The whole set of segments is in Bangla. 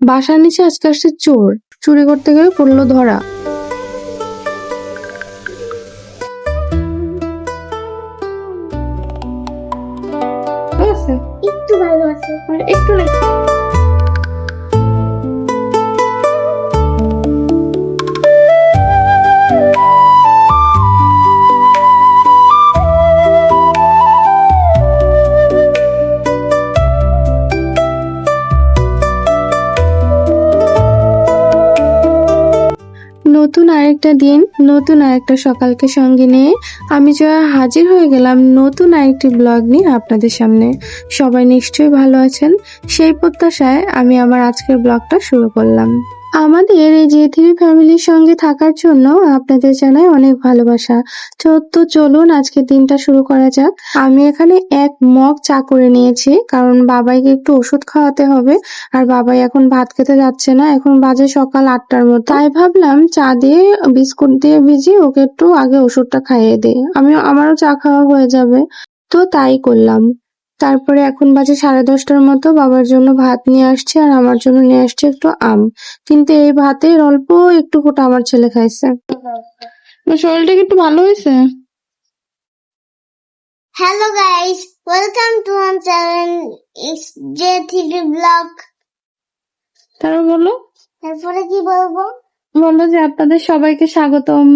বাসার নিচে আজকে আসছে চোর, চুরি করতে গিয়ে পড়লো ধরা। ভালো আছে? একটু ভালো আছে। আর একটু না। নতুন আরেকটা দিন, নতুন আরেকটা সকালকে সঙ্গে নিয়ে আমি জয়া হাজির হয়ে গেলাম নতুন আরেকটি ব্লগ নিয়ে আপনাদের সামনে। সবাই নিশ্চয়ই ভালো আছেন, সেই প্রত্যাশায় আমি আমার আজকের ব্লগটা শুরু করলাম। আমাদের এই J3 ফ্যামিলির সঙ্গে থাকার জন্য আপনাদের জানাই অনেক ভালোবাসা। তো চলুন আজকে দিনটা শুরু করা যাক। আমি এখানে এক মগ চা করে নিয়েছি, কারণ বাবাইকে একটু ওষুধ খাওয়াতে হবে। আর বাবাই এখন ভাত খেতে যাচ্ছে না, এখন বাজে সকাল 8টার মতো। তাই ভাবলাম চা দিয়ে বিস্কুট দিয়ে ভিজিয়ে ওকে একটু আগে ওষুধটা খাইয়ে দিই, আমারও চা খাওয়া হয়ে যাবে। তো তাই করলাম। তারপরে এখন বাজে 10:30টার মতো, বাবার জন্য ভাত নিয়ে আসছে আর আমার জন্য নিয়ে আসছে একটু আম। কিন্তু এই ভাতের অল্প একটু ফোঁটা আমার ছেলে খাইছে। শরীরটা কি একটু ভালো হয়েছে? Hello guys, welcome to our channel it's J3 blog. তারপর বলো, তারপরে কি বলবো? বলো যে আপনাদের সবাইকে স্বাগতম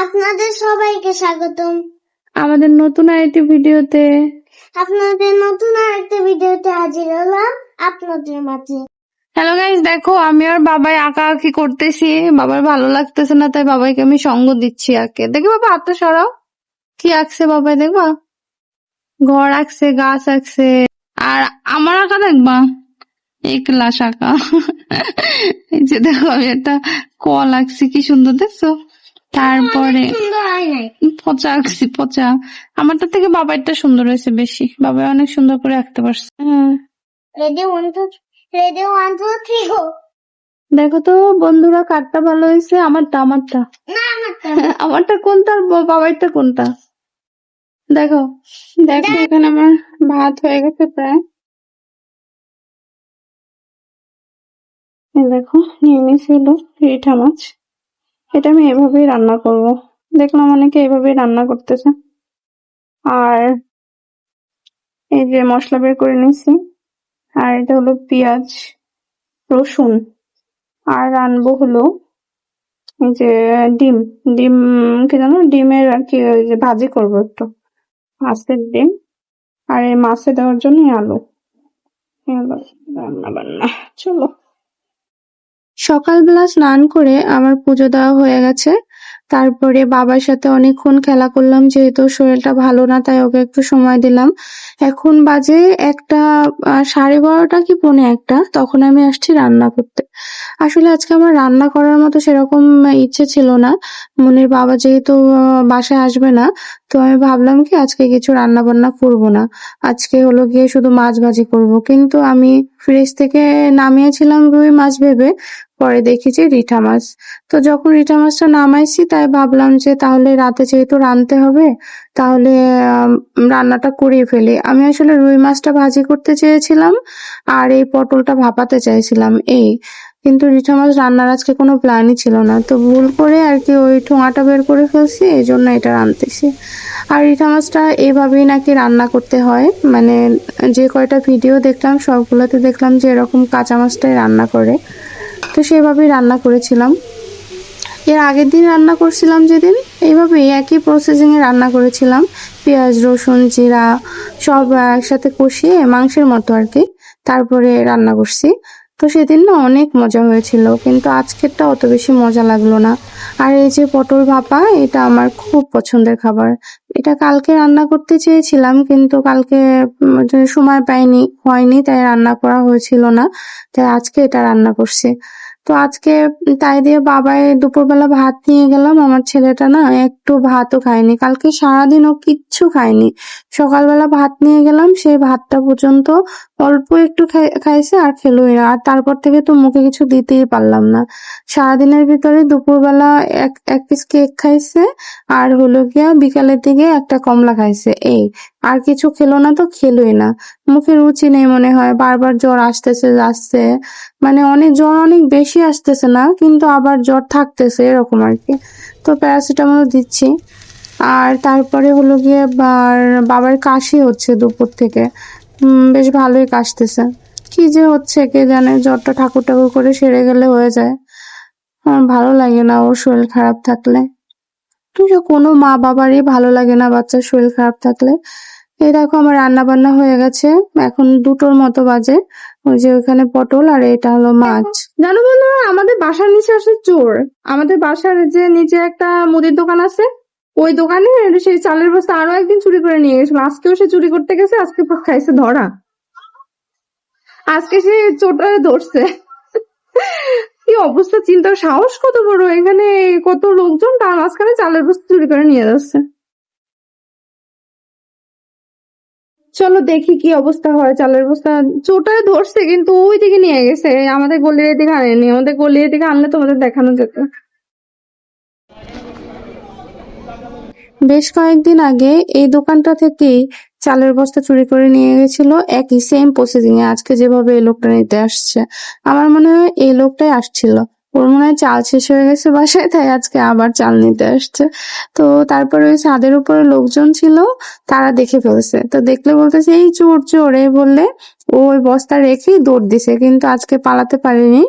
আপনাদের সবাইকে স্বাগতম আমাদের নতুন আরেকটি ভিডিওতে। আপনাদের নতুন আরেকটা ভিডিওতে হাজির হলাম আপনাদের মাঝে। হ্যালো গাইস, দেখো আমি আর বাবাই আঁকাআঁকি করতেছি। বাবার ভালো লাগতেছে না, তাই বাবাইকে আমি সঙ্গ দিচ্ছি আঁকে। দেখি বাবা, হাতটা সরাও। কি আঁকছে বাবাই দেখবা? ঘর আঁকছে, গাছ আঁকছে। আর আমার আঁকা দেখবা, এই ক্লাস আঁকা। এই যে দেখো আমি একটা কল আঁকছি, কি সুন্দর দেখছো। তারপরে সুন্দর হয় নাই। পচা আঁকছি, পচা। আমারটা থেকে বাবারটা সুন্দর হয়েছে বেশি, বাবাই অনেক সুন্দর করে আঁকতে পারছে। রেডি 1 2 3 গো। দেখো তো বন্ধুরা, কারটা ভালো হয়েছে? আমারটা না আমারটা আমারটা কোনটা আর বাবাইটা কোনটা? দেখো দেখো এখানে আমার ভাত হয়ে গেছে প্রায়। এই দেখো নিয়ে নিয়েছিল রিঠা মাছ। এটা আমি এভাবেই রান্না করব। দেখলাম অনেকে এভাবেই রান্না করতেছে। আর এই যে মশলা বের করে নিয়েছি, আর এটা হলো পেঁয়াজ, রসুন। আর আনবো হলো এই যে ডিম। ডিম কি জানো, ডিমের আর কি ওই যে ভাজি করবো একটু, মাছের ডিম। আর এই মাছে দেওয়ার জন্য আলু। রান্না বান্না চলো। সকালবেলা স্নান করে আমার পুজো দেওয়া হয়ে গেছে। তারপরে বাবার সাথে অনেকক্ষণ খেলা করলাম, যেহেতু শরীরটা ভালো না তাই ওকে একটু সময় দিলাম। এখন বাজে 1টা 12:30 কি 1:45, তখন আমি আসছি রান্না করতে। আসলে আজকে আমার রান্না করার মতো সেরকম ইচ্ছে ছিল না। মনির বাবা যেহেতু বাসায় আসবে না, তো আমি ভাবলাম কি আজকে কিছু রান্না বান্না করবো না। আজকে হলো গিয়ে শুধু মাছ ভাজি করব। কিন্তু আমি ফ্রিজ থেকে নামিয়েছিলাম রুই মাছ ভেবে, পরে দেখি যে রিঠা মাছ। তো যখন রিঠা মাছটা নামাইছি তাই ভাবলাম যে তাহলে রাতে যেহেতু রাঁধতে হবে, তাহলে রান্নাটা করিয়ে ফেলি। আমি আসলে রুই মাছটা ভাজি করতে চেয়েছিলাম আর এই পটলটা ভাপাতে চাইছিলাম এই। কিন্তু রিঠা মাছ রান্নার আজকে কোনো প্ল্যানই ছিল না, তো ভুল করে আর কি ওই ঠোঙাটা বের করে ফেলছি, এই জন্য এটা রাঁধতেছি। আর রিঠা মাছটা এইভাবেই নাকি রান্না করতে হয়, মানে যে কয়টা ভিডিও দেখলাম সবগুলোতে দেখলাম যে এরকম কাঁচা মাছটাই রান্না করে। তো সেভাবেই রান্না করেছিলাম। এর আগের দিন রান্না করছিলাম যেদিন, এইভাবেই একই প্রসেসিংয়ে রান্না করেছিলাম। পেঁয়াজ, রসুন, জিরা সব একসাথে কষিয়ে মাংসের মতো আর কি, তারপরে রান্না করছি। তো সেদিন না অনেক মজা হয়েছিল, কিন্তু আজকেরটা অত বেশি মজা লাগলো না। আর এই যে পটল ভাপা, এটা আমার খুব পছন্দের খাবার। এটা কালকে রান্না করতে চেয়েছিলাম, কিন্তু কালকে সময় পাইনি, হয়নি, তাই রান্না করা হয়েছিল না। তাই আজকে এটা রান্না করছি। তো আজকে তাই দিয়ে বাবাই দুপুরবেলা ভাত নিয়ে গেলাম। আমার ছেলেটা না একটু ভাতও খায়নি, কালকে সারাদিন ও কিচ্ছু খায়নি। সকালবেলা ভাত নিয়ে গেলাম, সেই ভাতটা পর্যন্ত অল্প একটু খাইছে আর খেলোই না। আর তারপর থেকে তো মুখে কিছু দিতেই পারলাম না। সারাদিনের ভিতরে দুপুরবেলা এক পিস কেক খাইছে, আর হলো গিয়া বিকালের দিকে একটা কমলা খাইছে, এই। আর কিছু খেলো না তো খেলোই না। মুখে রুচি নেই মনে হয়, বারবার জ্বর আসতেছে যাচ্ছে, মানে জ্বর অনেক বেশি আসতেছে না, কিন্তু আবার জ্বর থাকতেছে এরকম আর কি। তো প্যারাসিটামল দিচ্ছি। আর তারপরে হলো গিয়ে বাবার কাশি হচ্ছে দুপুর থেকে। বেশ ভালোই কাশতেছে। কি যে হচ্ছে কে জানে, জ্বরটা ঠাকুর ঠাকুর করে সেরে গেলে হয়ে যায়। আমার ভালো লাগে না ওর শরীর খারাপ থাকলে। কোনো মা বাবারই ভালো লাগে না বাচ্চার শরীর খারাপ থাকলে। এই দেখো আমার রান্না বান্না হয়ে গেছে, এখন 2টোর মতো বাজে। ওই যে ওখানে পটল আর এটা হলো মাছ। জানো বন্ধুরা, আমাদের বাসার নিচে আসে চোর। আমাদের বাসার যে নিচে একটা মুদির দোকান আছে, ওই দোকানে সেই চালের বস্তা আরো একদিন চুরি করে নিয়ে গেছিল। আজকেও সে চুরি করতে গেছে, আজকে খাইছে ধরা। আজকে সে চোরটা ধরছে। কি অবস্থা, চিন্তার সাহস কত বড়! এখানে কত লোকজন, তার মাঝখানে চালের বস্তা চুরি করে নিয়ে যাচ্ছে। চলো দেখি কি অবস্থা হয়। চালের বস্তা চোরটারে ধরছে, কিন্তু ওই দিকে নিয়ে গেছে, আমাদের গলির এদিকে আনেনি। আমাদের গলির এদিকে আনলে তোমাদের দেখানো যেত। বেশ কয়েকদিন আগে এই দোকানটা থেকেই চালের বস্তা চুরি করে নিয়ে গেছিল, একই সেম প্রসেসিং এ। আজকে যেভাবে এই লোকটা নিতে আসছে, আমার মনে হয় এই লোকটাই আসছিল। ওর মনে হয় চাল শেষ হয়ে গেছে বাসায়, তাই আজকে আবার চাল নিতে আসছে। তো তারপরে ওই ছাদের উপরে লোকজন ছিল, তারা দেখে ফেলছে। তো দেখলে বলতেছে এই চোর চোর, এই বললে ও ওই বস্তা রেখেই দৌড় দিছে, কিন্তু আজকে পালাতে পারেনি।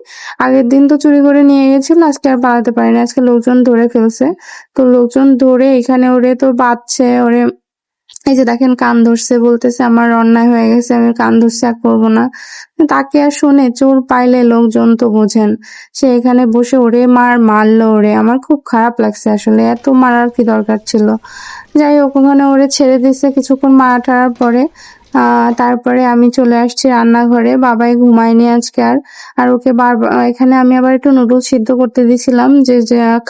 আগের দিন তো চুরি করে নিয়ে গেছিল, আজকে আর পালাতে পারেনি, আজকে লোকজন ধরে ফেলছে। তো লোকজন ধরে এখানে ওরে তো বাঁধছে, ওরে এই যে দেখেন কান ধরছে, বলতেছে আমার অন্যায় হয়ে গেছে, আমি কান ধরছি, আর করবো না। তাকে আর শোনে, চোর পাইলে লোকজন তো বোঝেন। সে এখানে বসে ওরে মারলো ওরে, আমার খুব খারাপ লাগছে আসলে, এত মারার কি দরকার ছিল। যাই হোক, ওখানে ওরে ছেড়ে দিছে কিছুক্ষণ মারা টারার পরে। তারপরে আমি চলে আসছি রান্নাঘরে, বাবাই ঘুমায়নি আজকে আর। আর ওকে এখানে আমি আবার একটু নুডলস সিদ্ধ করতে দিয়েছিলাম, যে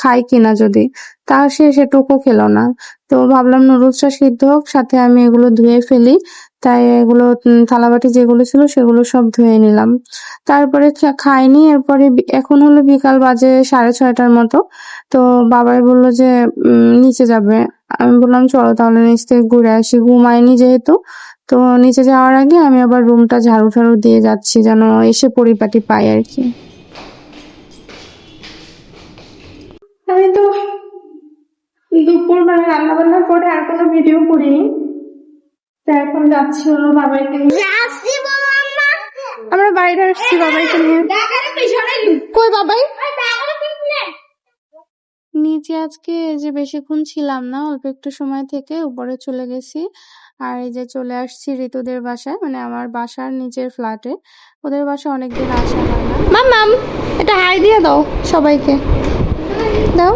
খাই কিনা যদি, তা সে সেটুকু খেলো না। তো ভাবলাম নুডলসটা সিদ্ধ হোক, সাথে আমি এগুলো ধুয়ে ফেলি। তাই এগুলো থালাবাটি যেগুলো ছিল সেগুলো সব ধুয়ে নিলাম। তারপরে খাইনি। এরপরে এখন হলো বিকাল বাজে 6:30টার মতো। তো বাবাই বললো যে নিচে যাবে। আমি বললাম চলো তাহলে নিচ থেকে ঘুরে আসি, ঘুমায়নি যেহেতু। তো নিচে যাওয়ার আগে আমি আবার রুমটা ঝাড়ু ঠাড়ু দিয়ে যাচ্ছি, যেন এসে পরিপাটি পাই আর কি। আমি তো দুপুর রান্না বান্নার পরে আর কোনো ভিডিও করিনি, তো এখন যাচ্ছি হলো বাবাইকে নিয়ে। রাশি বলো আম্মা। আমরা বাইরে আসছি বাবাইকে নিয়ে। দেখার পিছনে কই বাবাই? দেখার পিছনে নিচে আজকে যে বেশিক্ষণ ছিলাম না, অল্প একটু সময় থেকে উপরে চলে গেছি। আর এই যে চলে আসছি ঋতুদের বাসায়, মানে আমার বাসার নিচের ফ্ল্যাটে। ওদের বাসায় অনেকদিন আসা হয় না। মাম্মাম, এটা হাই দিয়ে দাও সবাইকে, দাও।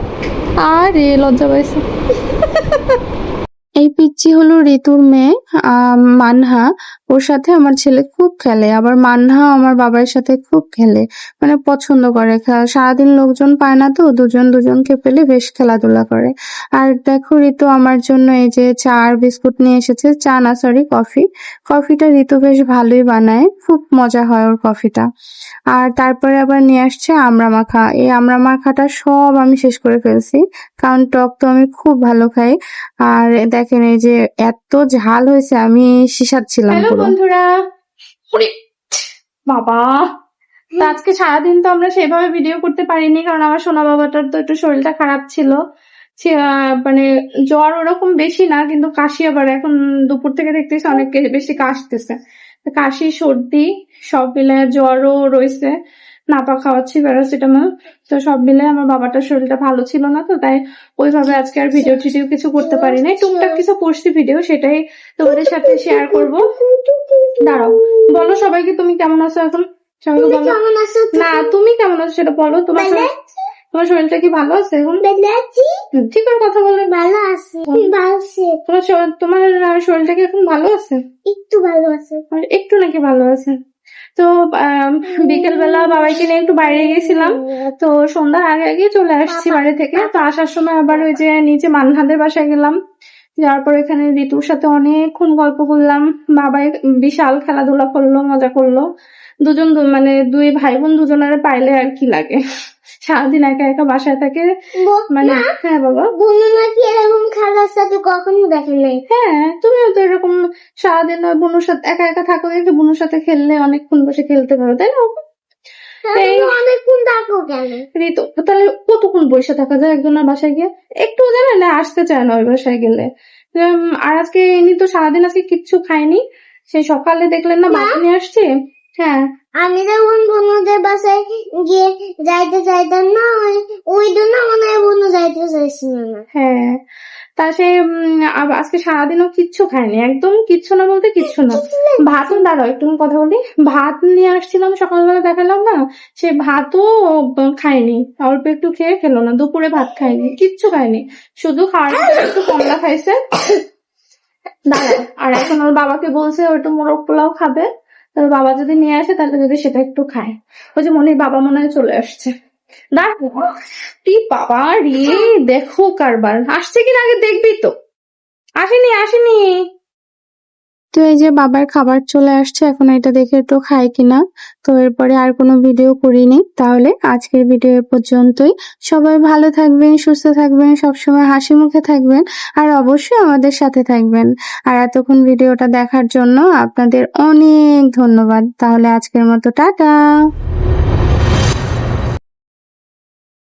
আরে লজ্জা পাইছে। এই পিচ্চি হলো ঋতুর মেয়ে, মানহা। ওর সাথে আমার ছেলে খুব খেলে, আবার মানহা আমার বাবার সাথে খুব খেলে, মানে পছন্দ করে। সারাদিন লোকজন পায় না, তো দুজন দুজনকে পেলে বেশ খেলাধুলা করে। আর দেখো ঋতু আমার জন্য এই যে চা আর বিস্কুট নিয়ে এসেছে, চা না সরি কফি। কফিটা ঋতু বেশ ভালোই বানায়, খুব মজা হয় ওর কফিটা। আর তারপরে আবার নিয়ে আসছে আমড়া মাখা। এই আমড়া মাখাটা সব আমি শেষ করে ফেলছি, কারণ টক তো আমি খুব ভালো খাই। আর দেখেন এই যে এত ঝাল হয়েছে, আমি শিসাচ্ছিলাম হ্যালো পুরো। বন্ধুরা, ওরে বাবা! তো আজকে সারাদিন তো আমরা সেভাবে ভিডিও করতে পারিনি, কারণ আমার সোনা বাবাটার তো একটু শরীরটা খারাপ ছিল। মানে জ্বর ওরকম বেশি না, কিন্তু কাশি আবার এখন দুপুর থেকে দেখতেছি অনেক বেশি কাশতেছে। তো কাশি সর্দি সব মিলে, জ্বরও রয়েছে, নাপা খাওয়াচ্ছি প্যারাসিটামল। তো সব মিলে আমার বাবাটার শরীরটা ভালো ছিল না, তো তাই ওইভাবে আজকে আর ভিডিও টিডিও কিছু করতে পারি নাই। টুকটাক কিছু করছি ভিডিও, সেটাই তোমাদের সাথে শেয়ার করব। দাঁড়াও, বলো সবাইকে তুমি কেমন আছো এখন। সবাইকে বলো। কেমন আছো না, তুমি কেমন আছো সেটা বলো। তোমার শরীরটা কি ভালো আছে এখন? ঠিক করে কথা বলবে। ভালো আছে, ভালো আছে, তোমার শরীরটা কি এখন ভালো আছে? একটু ভালো আছে। আর একটু নাকি ভালো আছে? তো বিকেল বেলা বাবাইকে নিয়ে একটু বাইরে গেছিলাম, তো সন্ধ্যার আগে আগে চলে আসছি বাড়ি থেকে। তো আসার সময় আবার ওই যে নিচে মানহাদের বাসায় গেলাম, যাওয়ার পর এখানে ঋতুর সাথে অনেকক্ষণ গল্প করলাম। বাবা বিশাল খেলাধুলা করলো, মজা করলো। মানে দুই ভাই বোন দুজনের পাইলে আর কি লাগে। সারাদিন একা একা বাসায় থাকে মানে। হ্যাঁ বাবা, বুনু নাকি এরকম খেলার সাথে কখনো দেখে নাই। হ্যাঁ তুমিও তো এরকম সারাদিন ওই বোনের সাথে একা একা থাকো, একটু বোনের সাথে খেললে অনেকক্ষণ বসে খেলতে পারো, তাই না? এই অনেকক্ষণ থাকো কেন? ঋতু তাহলে কতক্ষণ বসে থাকা যায় একজনের বাসায় গিয়ে? একটু জানে না, আসতে চায় না ওই বাসায় গেলে। আর আজকে এমনি তো সারাদিন আজকে কিচ্ছু খাইনি। সেই সকালে দেখলেন না ভাত নিয়ে আসছে। হ্যাঁ আমি যখন বন্ধুদের বাসায় গিয়ে যাইতে চাইতাম না, ওই জন্য মনে হয় বন্ধু যাইতে চাইছিল না। হ্যাঁ, তা সে আজকে সারাদিনও কিচ্ছু খায়নি, একদম কিচ্ছু না বলতে কিচ্ছু না। ভাত দাঁড়াও একটু কথা বলি। ভাত নিয়ে আসছিলাম সকালবেলা, দেখালাম না, সে ভাতও খায়নি, অল্প একটু খেয়ে খেলো না। দুপুরে ভাত খায়নি, কিচ্ছু খায়নি, শুধু খাওয়ার পরে একটু কমলা খাইছে। দাঁড়াও, আর এখন ওর বাবাকে বলছে ও একটু মোরগ পোলাও খাবে, তাহলে বাবা যদি নিয়ে আসে তাহলে যদি সেটা একটু খায়। ওই যে মনির বাবা মনে হয় চলে আসছে। বাবা রে, দেখো কারবার আসছে কিনা আগে দেখবি তো। আসেনি আসেনি। তো এই যে বাবার খাবার চলে আসছে, এখন এটা দেখে একটু খাই কিনা। তো এরপরে আর কোনো ভিডিও করিনি। তাহলে আজকের ভিডিও এ পর্যন্তই। সবাই ভালো থাকবেন, সুস্থ থাকবেন, সবসময় হাসি মুখে থাকবেন, আর অবশ্যই আমাদের সাথে থাকবেন। আর এতক্ষণ ভিডিওটা দেখার জন্য আপনাদের অনেক ধন্যবাদ। তাহলে আজকের মতো টাটা।